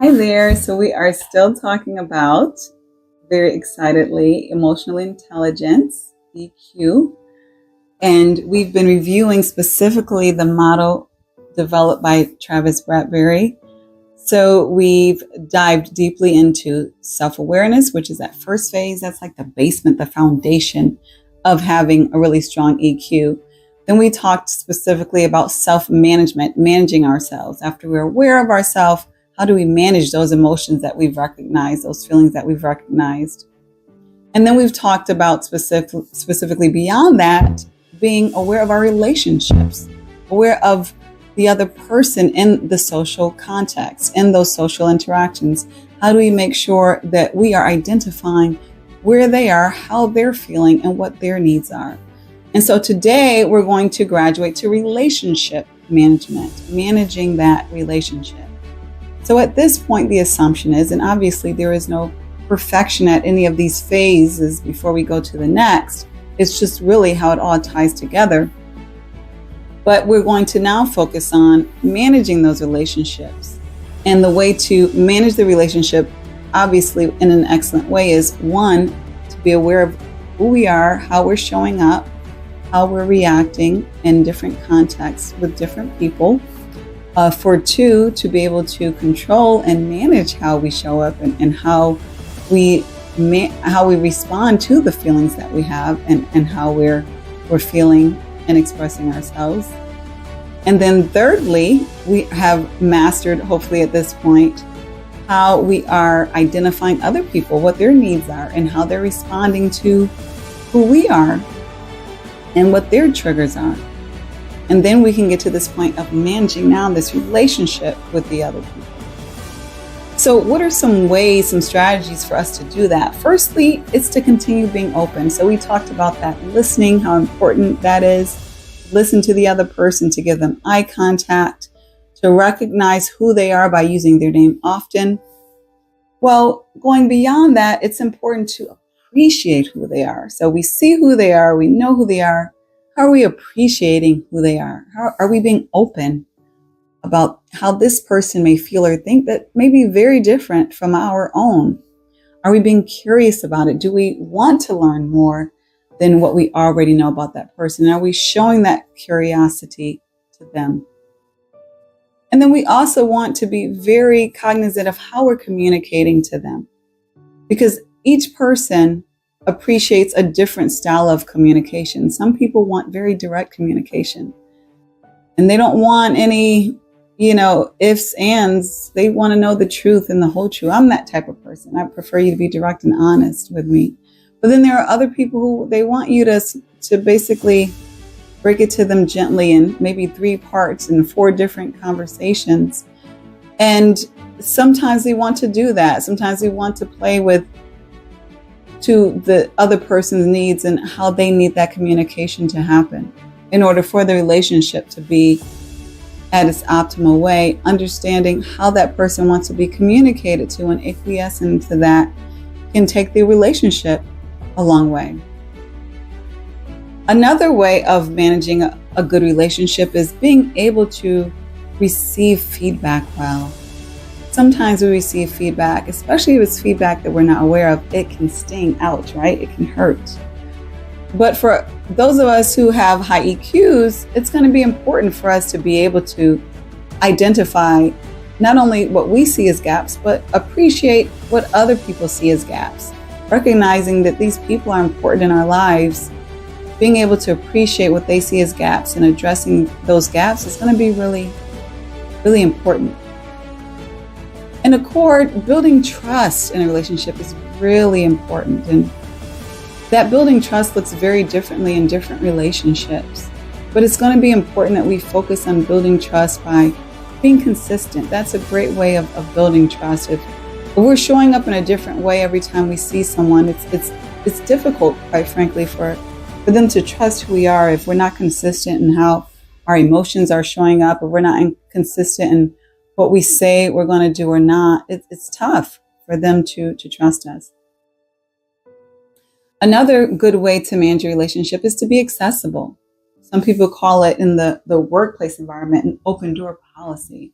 Hi there. So we are still talking about, very excitedly, emotional intelligence, EQ. And we've been reviewing specifically the model developed by Travis Bradbury. So we've dived deeply into self-awareness, which is that first phase. That's like the basement, the foundation of having a really strong EQ. Then we talked specifically about self-management, managing ourselves. After we're aware of ourselves, how do we manage those emotions that we've recognized, those feelings that we've recognized? And then we've talked about specifically beyond that, being aware of our relationships, aware of the other person in the social context, in those social interactions. How do we make sure that we are identifying where they are, how they're feeling, and what their needs are? And so today we're going to graduate to relationship management, managing that relationship. So at this point, the assumption is, and obviously there is no perfection at any of these phases before we go to the next, it's just really how it all ties together. But we're going to now focus on managing those relationships. And the way to manage the relationship, obviously in an excellent way, is one, to be aware of who we are, how we're showing up, how we're reacting in different contexts with different people. For two, to be able to control and manage how we show up and how we respond to the feelings that we have and how we're feeling and expressing ourselves. And then thirdly, we have mastered, hopefully at this point, how we are identifying other people, what their needs are, and how they're responding to who we are and what their triggers are. And then we can get to this point of managing now this relationship with the other people. So what are some ways, some strategies for us to do that? Firstly, it's to continue being open. So we talked about that listening, how important that is. Listen to the other person, to give them eye contact, to recognize who they are by using their name often. Well, going beyond that, it's important to appreciate who they are. So we see who they are, we know who they are. How are we appreciating who they are? How are we being open about how this person may feel or think that may be very different from our own? Are we being curious about it? Do we want to learn more than what we already know about that person? Are we showing that curiosity to them? And then we also want to be very cognizant of how we're communicating to them, because each person appreciates a different style of communication. Some people want very direct communication and they don't want any, ifs, ands. They want to know the truth and the whole truth. I'm that type of person. I prefer you to be direct and honest with me. But then there are other people who they want you to basically break it to them gently in maybe 3 parts and 4 different conversations. And sometimes they want to do that. Sometimes they want to play to the other person's needs and how they need that communication to happen in order for the relationship to be at its optimal way, understanding how that person wants to be communicated to and acquiescing to that can take the relationship a long way. Another way of managing a good relationship is being able to receive feedback well. Sometimes we receive feedback, especially if it's feedback that we're not aware of, it can sting out, right? It can hurt. But for those of us who have high EQs, it's going to be important for us to be able to identify not only what we see as gaps, but appreciate what other people see as gaps. Recognizing that these people are important in our lives, being able to appreciate what they see as gaps and addressing those gaps is going to be really, really important. And accord, building trust in a relationship is really important. And that building trust looks very differently in different relationships. But it's going to be important that we focus on building trust by being consistent. That's a great way of building trust. If we're showing up in a different way every time we see someone, it's difficult, quite frankly, for them to trust who we are if we're not consistent in how our emotions are showing up, if we're not consistent in what we say we're going to do or not. It's tough for them to trust us. Another good way to manage a relationship is to be accessible. Some people call it in the workplace environment an open door policy.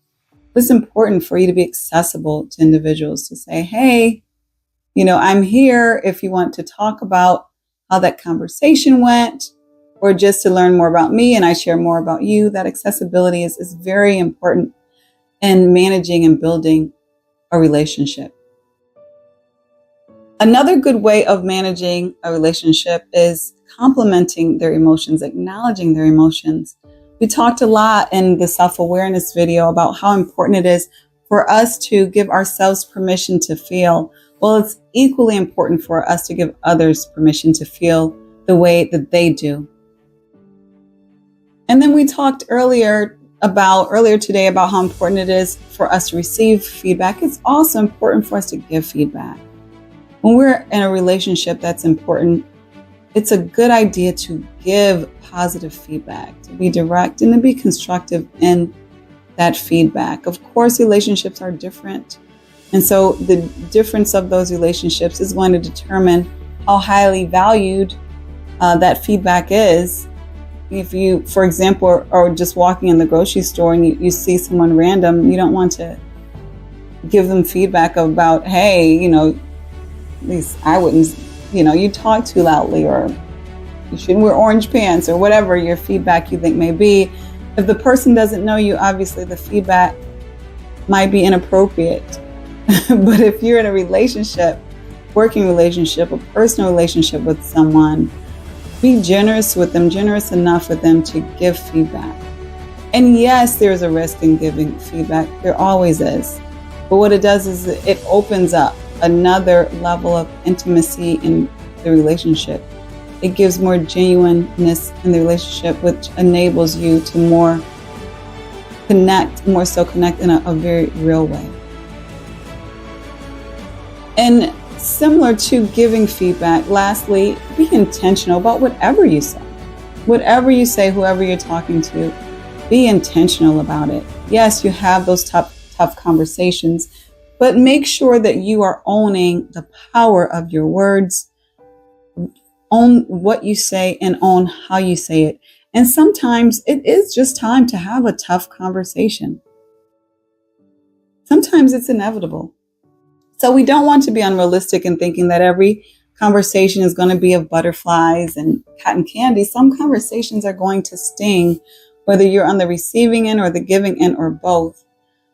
But it's important for you to be accessible to individuals, to say, hey, I'm here if you want to talk about how that conversation went, or just to learn more about me and I share more about you. That accessibility is very important in managing and building a relationship. Another good way of managing a relationship is complimenting their emotions, acknowledging their emotions. We talked a lot in the self-awareness video about how important it is for us to give ourselves permission to feel. Well, it's equally important for us to give others permission to feel the way that they do. And then we talked earlier today about how important it is for us to receive feedback. It's also important for us to give feedback. When we're in a relationship that's important, it's a good idea to give positive feedback, to be direct and to be constructive in that feedback. Of course, relationships are different. And so the difference of those relationships is going to determine how highly valued that feedback is. If you, for example, are just walking in the grocery store and you see someone random, you don't want to give them feedback about, hey, at least I wouldn't, you talk too loudly, or you shouldn't wear orange pants, or whatever your feedback you think may be. If the person doesn't know you, obviously the feedback might be inappropriate. But if you're in a relationship, working relationship, a personal relationship with someone, be generous with them, generous enough with them to give feedback. And yes, there's a risk in giving feedback. There always is. But what it does is it opens up another level of intimacy in the relationship. It gives more genuineness in the relationship, which enables you to more so connect in a very real way. And similar to giving feedback, lastly, be intentional about whatever you say. Whatever you say, whoever you're talking to, be intentional about it. Yes, you have those tough conversations, but make sure that you are owning the power of your words, own what you say and own how you say it. And sometimes it is just time to have a tough conversation. Sometimes it's inevitable. So we don't want to be unrealistic in thinking that every conversation is going to be of butterflies and cotton candy. Some conversations are going to sting, whether you're on the receiving end or the giving end or both.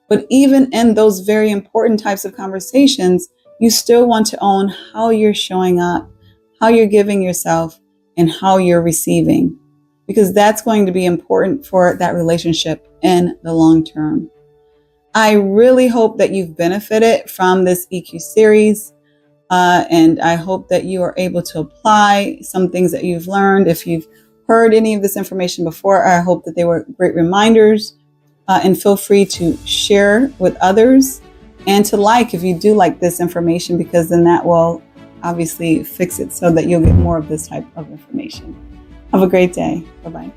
But even in those very important types of conversations, you still want to own how you're showing up, how you're giving yourself, and how you're receiving, because that's going to be important for that relationship in the long term. I really hope that you've benefited from this EQ series, and I hope that you are able to apply some things that you've learned. If you've heard any of this information before, I hope that they were great reminders. And feel free to share with others and to like if you do like this information, because then that will obviously fix it so that you'll get more of this type of information. Have a great day. Bye-bye.